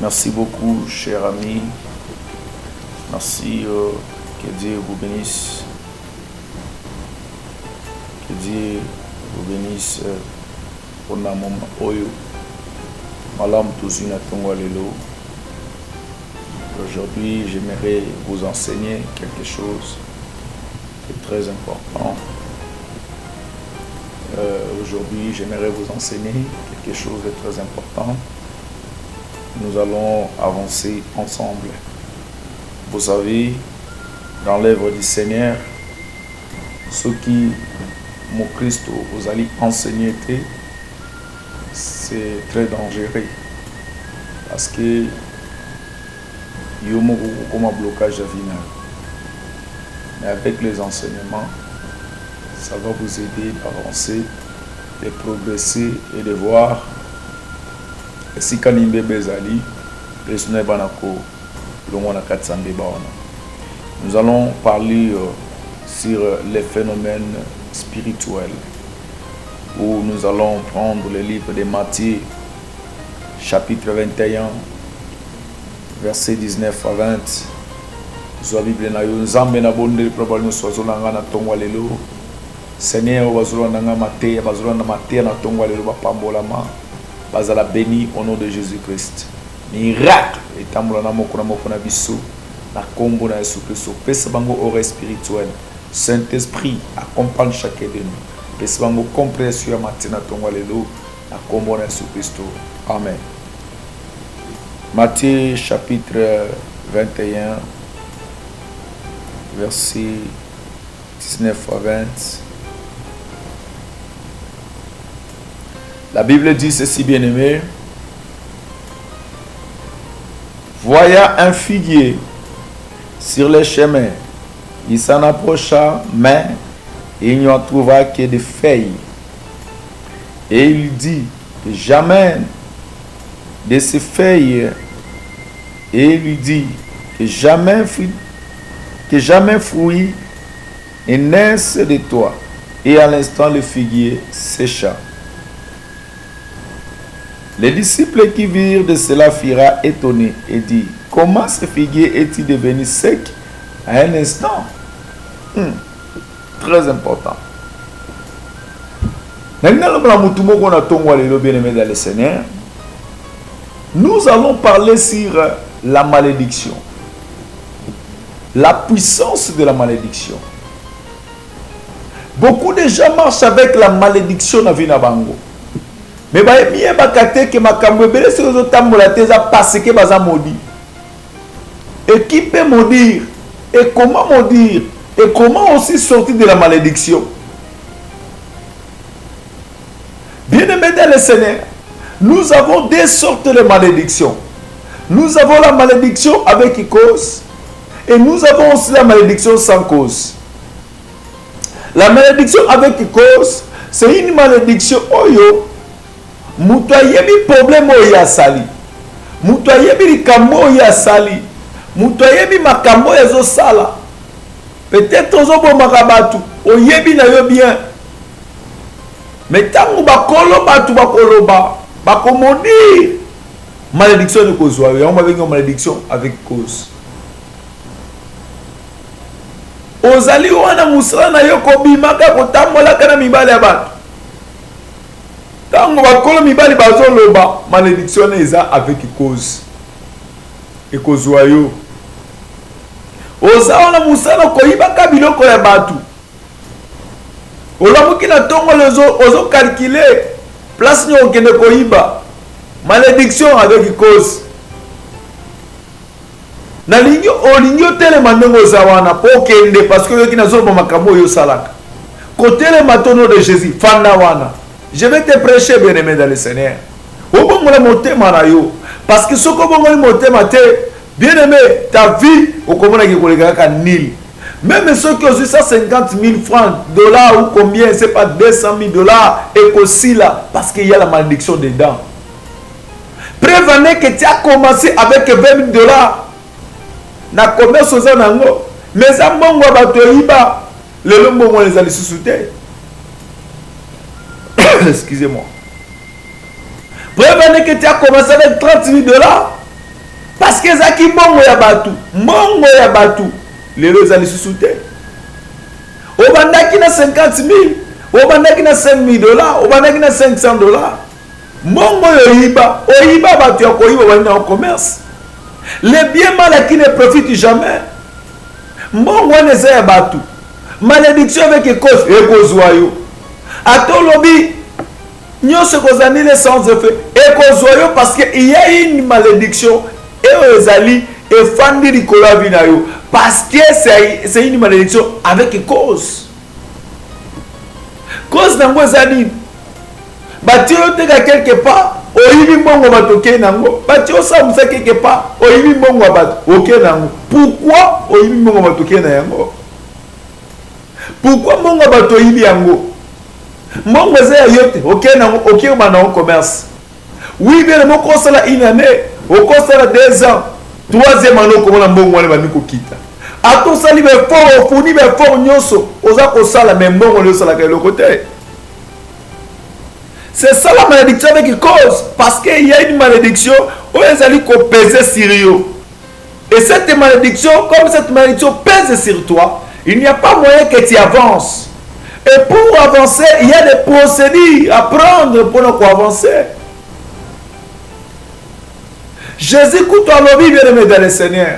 Merci beaucoup, cher ami. Merci, que Dieu vous bénisse. Que Dieu vous bénisse pour le moment. Malam Touzina Tongwalelo. Aujourd'hui, j'aimerais vous enseigner quelque chose de très important. Aujourd'hui, j'aimerais vous enseigner quelque chose de très important. Nous allons avancer ensemble. Vous savez, dans l'œuvre du Seigneur, ce qui mon Christ vous allez enseigner, c'est très dangereux. Parce que il y a un blocage à venir. Mais avec les enseignements, ça va vous aider d'avancer, de progresser et de voir si Kalimbe Bezali, nous allons parler sur les phénomènes spirituels, où nous allons prendre le livre de Matthieu, chapitre 21, verset 19 à 20. Seigneur, bazala béni au nom de Jésus-Christ. Miracle et tambolana mokona mokona biso na kombo na Yesu Christ. Pesa bango oreille spirituelle. Saint-Esprit accompagne chacun de nous. Pesa bango compréhension matina tongwalelo na kombo na Yesu Christ. Amen. Matthieu chapitre 21 verset 19 à 20. La Bible dit ceci, bien-aimé. Voyant un figuier sur le chemin, il s'en approcha, mais il n'y en trouva que des feuilles. Et il dit que jamais de ces feuilles, et il lui dit que jamais fruit ne naisse de toi. Et à l'instant, le figuier sécha. Les disciples qui virent de cela furent étonnés et dit: comment ce figuier est-il devenu sec à un instant? Très important. Nous allons parler sur la malédiction. La puissance de la malédiction. Beaucoup de gens marchent avec la malédiction dans la bango. Mais bien bakate que makambo belé sur les tambola teza parce que baza maudit. Et qui peut maudire? Et comment maudire? Et comment aussi sortir de la malédiction? Bien-aimés dans le Seigneur, nous avons deux sortes de malédictions. Nous avons la malédiction avec cause et nous avons aussi la malédiction sans cause. La malédiction avec cause, c'est une malédiction oyo mutu ayebi problème oyo asali, mutu ayebi likambo oyo asali, mutu ayebi makambo ezo sala, peut-être ozobomaka batu oyebi na yo bien, mais tango bakolo batu bakoloba bakomodire malédiction de cause oyo, on va venir malédiction avec cause. Ozali wana musala na yo kobimaka kotambola kana mibale ya batu. Tango bakolo mibali bazoloba malédiction eza avec cause. Et cause wayo. Oza wana musala koyibaka biloko ya batu. Olamuki na tongo ozo calculer place ni okende koyiba. Malédiction avec cause. Na linyo olinyo telema ndongo za wana po kende parce que yoki nazoloba makambo yo salaka. Kotele matono de Jésus fanda wana. Je vais te prêcher, bien-aimé dans le Seigneur. Parce que ce que bien-aimé, ta vie, même ceux qui ont 150 000 francs, dollars ou combien, c'est pas 200 000 dollars, et qu'aussi là, parce qu'il y a la malédiction dedans. Prévenez que tu as commencé avec 20 000 dollars. Na commerce aux anango. Mais ça m'a batoyiba. Le long les allait sous-souter. Excusez-moi. Prévenez que tu as commencé avec 30 000 dollars. parce que ezaki mbongo ya batu, mbongo ya batu lelo ezali susu te. Obandaki na 50,000, obandaki na 5,000 dollars, obandaki na 500 dollars. Mbongo oyiba, oyiba batu ya koyiba bali na commerce. Le bien mal qui ne profite jamais. Mbongo wana eza ya batu. Malédiction avec cause ekozwa yo. Atolobi nyonso kozani le sans effet ekozwa yo parce que il y a une malédiction et ezali efandi likolo ya vie na yo parce que c'est une malédiction avec cause. Cause nango eza nini? Bati yo teka quelque part oyibi mbongo bato oke nango. Bati yo samusa quelque part oyibi mbongo bato oke nango. Pourquoi oyibi mbongo bato oke na yango? Pourquoi mbongo bato oyibi yango? Mbongo eza ya yo te oke nango oke ba na commerce. Oui bien moko sala une année, okosala 2 ans, 3e année okomona mbongo wana bami kokita. Atosali be fort ofuni be fort nyonso oza kosala mais mbongo le sala ka eloko te. C'est ça la malédiction avec cause. Parce qu'il y a une malédiction où ils allaient peser sur eux. Et cette malédiction, comme cette malédiction pèse sur toi, il n'y a pas moyen que tu avances. Et pour avancer, il y a des procédures à prendre pour nous avancer. Jésus écoute à l'objet bien aimé dans le Seigneur.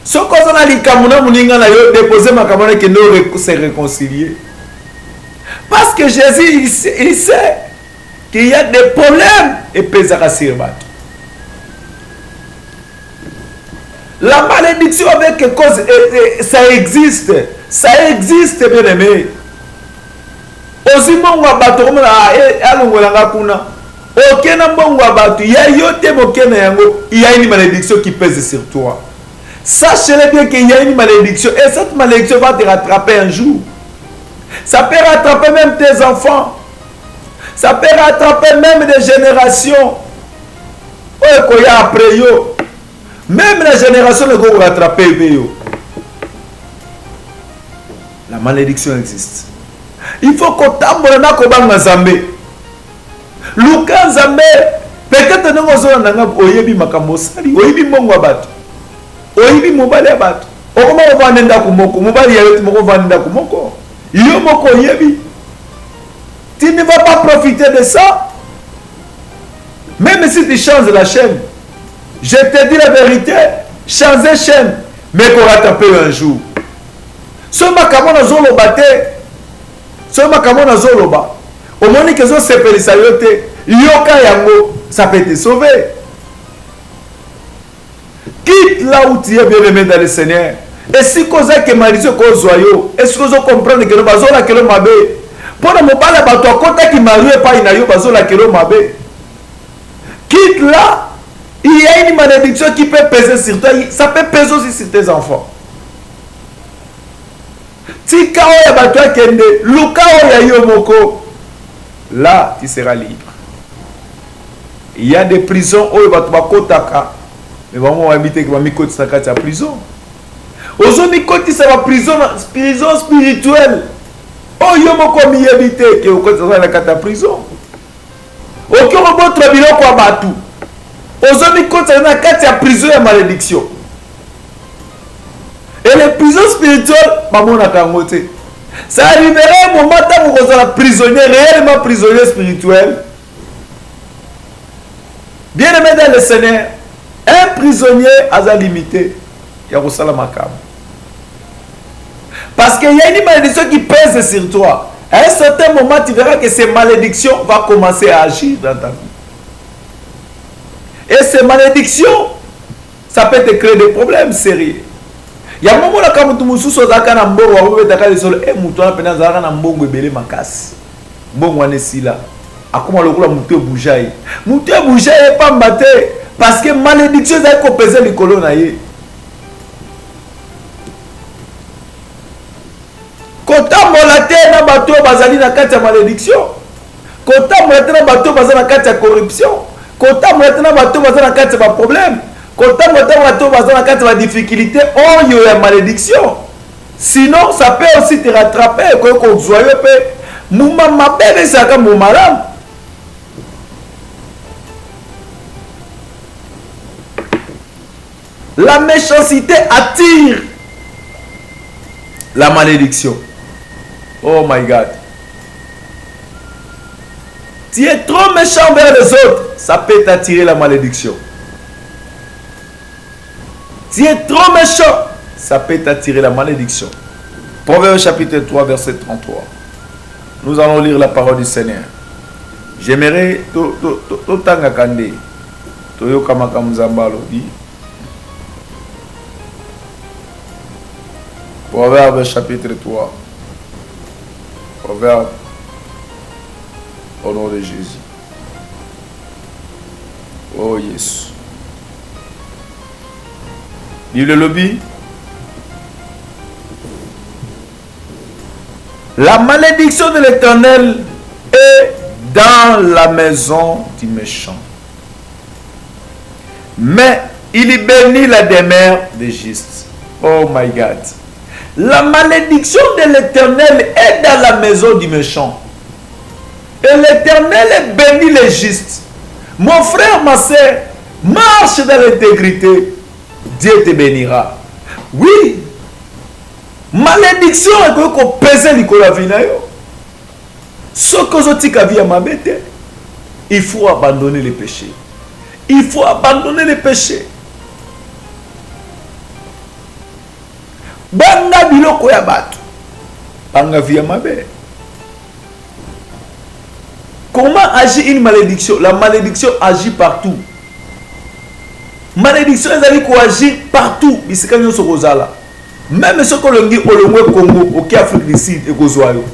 Ce qu'on a dit, c'est déposer ma camarade que nous se réconcilier. Parce que Jésus, il sait qu'il y a des problèmes et pesera sur battu. La malédiction avec cause, ça existe. Ça existe, bien aimé. Aussi, mon wabato, il y a une malédiction qui pèse sur toi. Sachez bien qu'il y a une malédiction et cette malédiction va te rattraper un jour. Ça peut rattraper même tes enfants. Ça peut rattraper même des générations. Après yo. Même la génération ne peut rattraper yo. La malédiction existe. Il faut qu'on tambour na kobanga Zambé. Luka Zambé. Peut-être nous avons oyebi makambo sali. Oyebi mongo abatu. Oyebi mobali abatu. Okoma ovanda kumoko. Mobali yaleti moko vanda kumoko. Yo moko yebi. Tu ne vas pas profiter de ça. Même si tu changes la chaîne. Je te dis la vérité. Changer chaîne. Mais qu'on rattrape un jour. Ce makamona zoloba te. Ce makamona zoloba. Au moment que zo sepelisa yote. Yoka yango. Ça peut te sauver. Quitte là où tu es bien aimé dans le Seigneur. Et si cause que malédiction cause yo, est-ce que vous comprenez que le bazola que le mabe pour ne pas bato kota qui marie pas inayo bazola que le mabe. Quitte là, il y a une malédiction qui peut peser sur toi, ça peut peser aussi sur tes enfants. Tika oya bato kende, luka oya yo moko. Là, tu seras libre. Il y a des prisons oya bato bakotaka. Mais vraiment habiter que mami koti sakati à prison. Aujourd'hui, quand il s'est prison spirituelle, oh, il y a beaucoup de habité qui ont la cata prison. Aucun robot trabilo quoi batou. Aujourd'hui, quand il y a la cata prison et malédiction. Et les prisons spirituelles, maman n'a qu'à monter. Ça arriverait un moment où vous êtes prisonnier, réellement prisonnier spirituel. Bien aimé dans le Seigneur, un prisonnier a sa limité. Il y a aussi la macabre. Parce qu'il y a une malédiction qui pèse sur toi. À un certain moment, tu verras que ces malédictions vont commencer à agir dans ta vie. Et ces malédictions, ça peut te créer des problèmes sérieux. Il y a un moment où tu me soucies de la mbongo, tu me soucies de la mbongo, tu me soucies mbongo wanesi là. Akoma lokola mutu boujaye. Mutu boujaye pas mbaté parce que malédiction ça ko peser likolo na ye. Kotambola te na bato bazali na kati ya malédiction. Kotambola te na bato bazali na kati ya corruption. Kotambola te na bato bazali na kati ya problème. Kotambola te na bato bazali na kati ya difficulté oyo ya malédiction. Sinon ça peut aussi te rattraper ko joyeux pe muma mabele saka mumala. La méchanceté attire la malédiction. Oh my God. Tu es trop méchant vers les autres, ça peut t'attirer la malédiction. Tu es trop méchant, ça peut t'attirer la malédiction. Proverbe chapitre 3, verset 33. Nous allons lire la parole du Seigneur. J'aimerais totanga kande toyoka makamuzamba lobi. Proverbe chapitre 3. Proverbe au nom de Jésus. Oh yes. Bible lobby. La malédiction de l'Éternel est dans la maison du méchant. Mais il y bénit la demeure des justes. Oh my God. La malédiction de l'Éternel est dans la maison du méchant. Et l'Éternel bénit les justes. Mon frère, ma soeur, marche dans l'intégrité. Dieu te bénira. Oui. Malédiction est que pèse l'ikola vinayo. Ce que je dis à ma bête, il faut abandonner les péchés. Il faut abandonner les péchés. Banga biloko ya batu. Banga via ma bête. Comment agit une malédiction? La malédiction agit partout. Malédiction agit partout. Même ce que l'on dit au Congo, au Afrique du Sud et au Zoyo.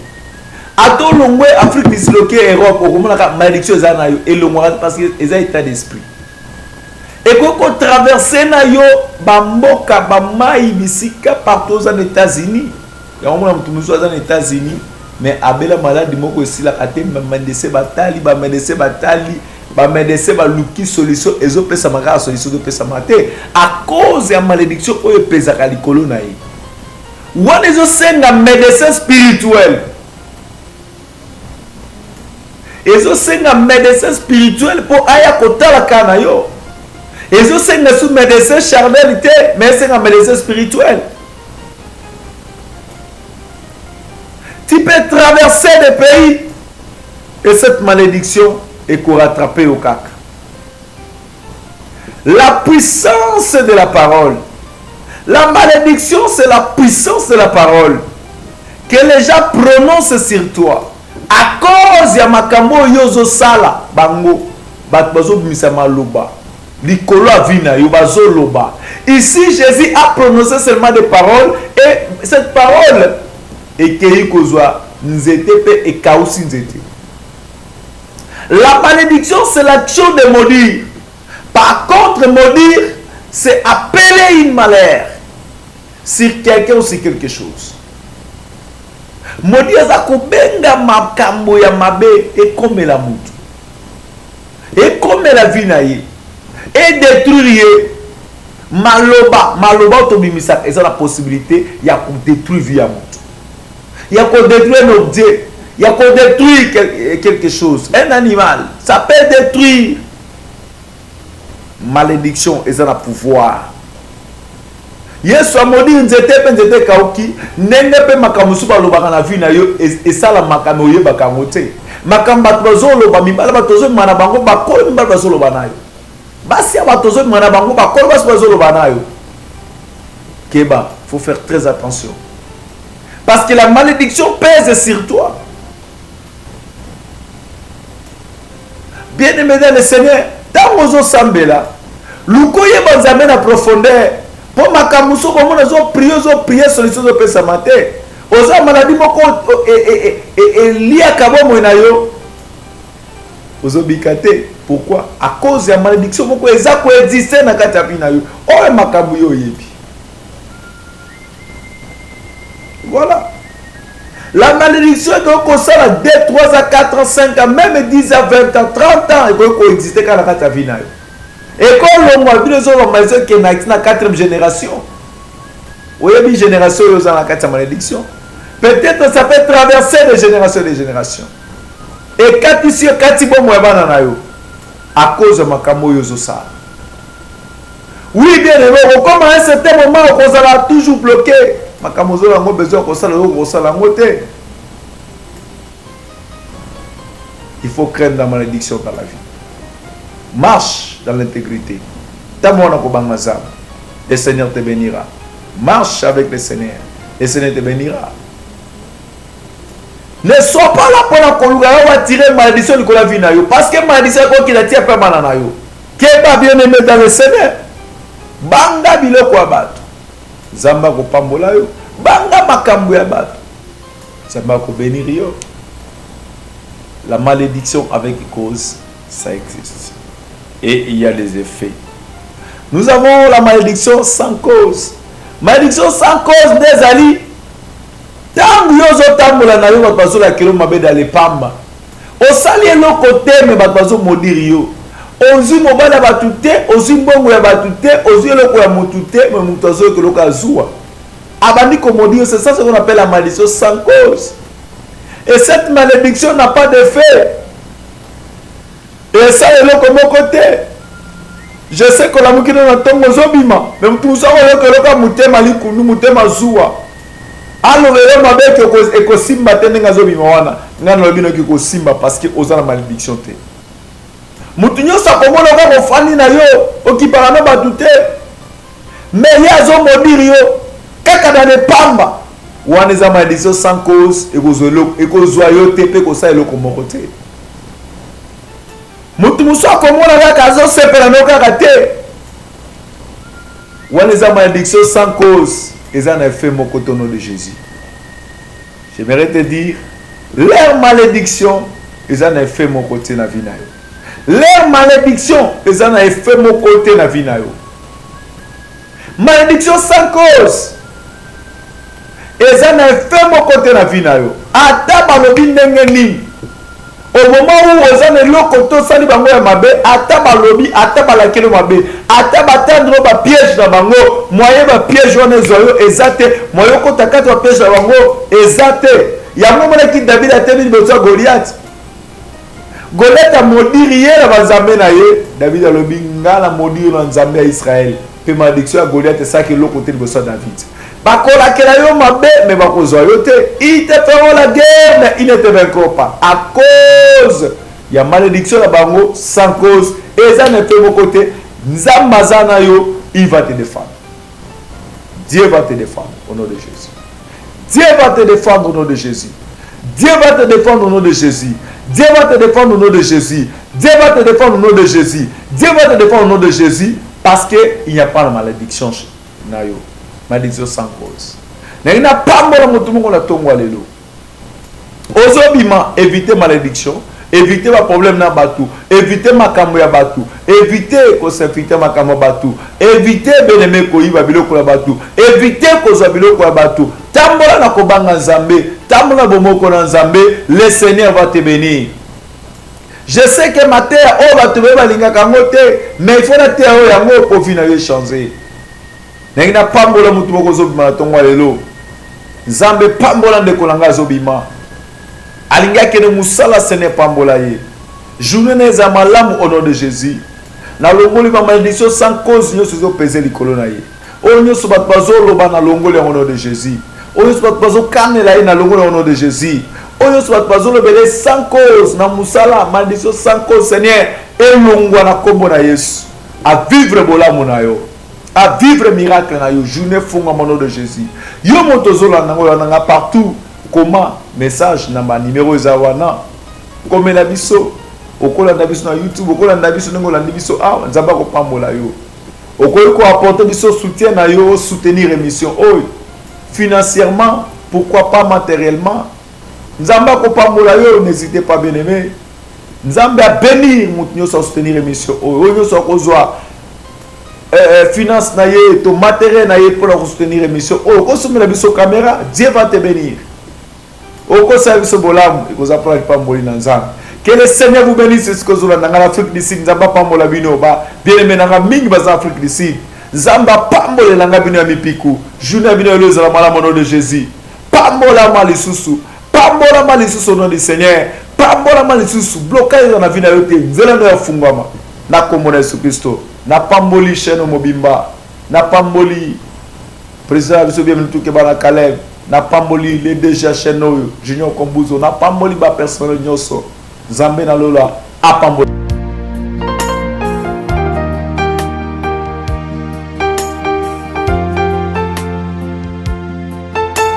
À tout le monde, Afrique du Sud, Europe, au Congo, la malédiction est le moral parce qu'ils ont état d'esprit. Et quand on traverse nayo, bamboka, bamaï, bisika, partout aux États-Unis. Il y a un moment où aux États-Unis, mais abela malade, moko aussi la kate, bamendese batali, bamendese baluki solution, et autres pesa maka solution de pesa mate. À cause de la malédiction, oyo pesa kalikolo na yi. Wana ezo senga médecin spirituel. Ezo senga médecin spirituel pour aya kotala kana yo. Ezo senga sous médecin charnel te, mais senga médecin spirituel. Tu peux traverser des pays et cette malédiction est qu'on rattraper au cac. La puissance de la parole. La malédiction, c'est la puissance de la parole que les gens prononcent sur toi. À cause ya makambo yozo sala bango batbazo misama loba likolo avina yobazo loba. Ici Jésus a prononcé seulement des paroles et cette parole est qui kozwa nzete pe et kausi nzete. La malédiction c'est l'action de maudire. Par contre maudire c'est appeler une malheur sur quelqu'un ou sur quelque chose. Maudire ça kubenga makambo ya mabe et comme la mutu. Et comme la vie naïe. Et détruire maloba autobimisa et ça la possibilité il y a pour détruire vie à mutu. Il y a pour détruire un objet, il y a pour détruire quelque chose, un animal, ça peut détruire. Malédiction et ça a pouvoir. Yesu amodi nzete pe nzete kauki nenge pe makamusu ba lobaka na vie na yo et ça la makamo ye bakamote makamba tozo loba mibala batozo mana bango bakolo mibala bazo loba nayo basi abatozo mana bango bakolo basi bazo loba nayo keba faut faire très attention parce que la malédiction pèse sur toi. Bien-aimé dans le Seigneur, tant ozo sambela lukoye banzamena na profondeur. Pour ma camuso, comme on a prié solution de pesa matin. Oza maladie moko et lié à kabo monayo. Ozo bikate. Pourquoi? À cause de la malédiction moko ezako existe na katapi na yo. Oh makabu yo yebi. Voilà. La malédiction est donc ça la 2, 3 à 4 ans, 5 ans, même 10 à 20 ans, 30 ans, et qu'on existe quand la katapi na yo. Et quand l'on a vu les autres qui sont la 4e génération, ou la génération qui ont la 4e malédiction, peut-être ça peut traverser de génération en génération. Et quand ici, quand il y a à cause de ma camo yozo ça. Oui, bien aimé, comme à un certain moment, on sera toujours bloqué. Ma camozo a besoin qu'on s'en il faut craindre la malédiction dans la vie. Marche dans l'intégrité. Le Seigneur te bénira. Marche avec le Seigneur. Le Seigneur te bénira. Ne sois pas là pour tirer malédiction de la vie. Parce que malédiction est qu'il a tiré par Mananayo. Qui est pas bien aimé dans le Seigneur. Banga biloko abatu. Zamba ko pambola yo. Banga makambu ya batu. Zamba ko bénir yo. La malédiction avec cause, ça existe. Et il y a des effets. Nous avons la malédiction sans cause. Malédiction sans cause des alliés. Tant que tambola na yo batbazo la kilo mabe dans pamba. O sali le côté mais batbazo modir yo. Ozi mobala batute, ozi mbongo ya batute, ozi le ko ya motute mais mutazo ke loka zuwa. Abandi ko modir, c'est ça ce qu'on appelle la malédiction sans cause. Et cette malédiction n'a pas d'effet. Et ça est là comme côté. Je sais que la moukine n'a pas de zobima. Mais tout ça, on a que l'on a mouté malikou, nous mouté mazoua. Alors, on a dit que simba tene nga zobima wana. Nga na lobino ki ko simba parce que osa la malédiction te. Moutinyo sa komo na ko fani na yo, okipara na batute. Mais ya zo modir yo, kaka dans les pamba. Ou on a malédiction sans cause et qu'on zoyote pe ko sa eloko moko te. Mutu muso comme on a kazo sepela no kaka te. Ou on a malédiction sans cause et ça n'a fait mon au nom de Jésus. J'aimerais te dire leur malédiction et ça n'a fait mon côté na vie na yo. Leur malédiction et ça n'a fait mon côté na vie na yo. Malédiction sans cause. Et ça n'a fait mon côté na vie na yo. Ata balobi ndenge nini. Au moment où on a le côté sali bango ya mabe, ata balobi, ata balakelo mabe, ata batandro ba piège na bango, moyen ba piège wana zoyo ezate, moyen ko takati ba piège na bango ezate. Yango mona ki David a tenu besoin Goliath. Goliath a maudit na bazambe na ye, David a lobi ngala maudit na nzambe ya Israël. Pe malédiction ya Goliath c'est ça que le côté de besoin David. Bakola kelayo mabe mais bakozwa yo te. Ils te feront la guerre mais ils ne te vaincront pas à cause il y a malédiction la bango sans cause et ça ne fait mon côté nzambazana yo il va te défendre. Dieu va te défendre au nom de Jésus. Dieu va te défendre au nom de Jésus. Dieu va te défendre au nom de Jésus. Dieu va te défendre au nom de Jésus. Dieu va te défendre au nom de Jésus. Dieu va te défendre au nom de Jésus parce que il n'y a pas de malédiction na yo. Malédiction sans cause. Il n'y a pas de malédiction. Ozobima, éviter malédiction, éviter ma problème na batou, éviter ma kambo ya batou, éviter ko s'infiter ma kambo batou, éviter beneme ko iba biloko ya batou, éviter ko za biloko ya batou. Tambola na ko banga nzambe, tambola bomoko na nzambe, le Seigneur va te bénir. Je sais que ma terre oh va te balinga kangote, mais il faut la terre oh yango pour finir changer. Nengina pambola mutu moko zobima tongo lelo. Nzambe pambola ndeko langa zobima. Alinga kene musala sene pambola ye. Journée neza malamu au nom de Jésus. Na longoli ba malédiction sans cause nyo sozo peser likolo na ye. O nyo so bat bazo loba na longoli au nom de Jésus. O nyo so bat bazo kanela ye na longoli au nom de Jésus. O nyo so bat bazo lobele sans cause na musala malédiction sans cause Seigneur elongwa na kombo na Yesu. A vivre bolamu na yo. À vivre miracle na yo journée fonga au nom de Jésus. Yo motozola nanga partout. Comment message na ba numéro zawana. Comme la biso. Okola na biso na YouTube, okola na biso ngo la biso ah nzamba ko pambola yo. Okola ko apporter biso soutien na yo, soutenir émission oy. Financièrement, pourquoi pas matériellement. Nzamba ko pambola yo, n'hésitez pas bien aimé. Nzamba bénir mutinyo sa soutenir émission oy. Oyo so kozwa finance na ye to matériel na ye pour la soutenir émission oh ko soumela biso caméra Dieu va te bénir oh ko sa biso bolam ko za pour pas mboli na nzambe que le Seigneur vous bénisse ce que zola na Afrique du Sud nzamba pambola bino ba bien aimé na mingi ba Afrique du Sud nzamba pambola na bino ya mipiku journée bino le za mala mono de Jésus pambola malisusu au nom du Seigneur pambola malisusu blocage na vie na yote nzela no ya fungwama na komona Yesu Kristo Na pamboli chaîne Mobimba. Na pamboli président biso bien tout ke bana Caleb. Na pamboli les déjà chaîne Junior Kombuzo. Na pamboli ba personnel nyoso. Zambé na lola a pamboli.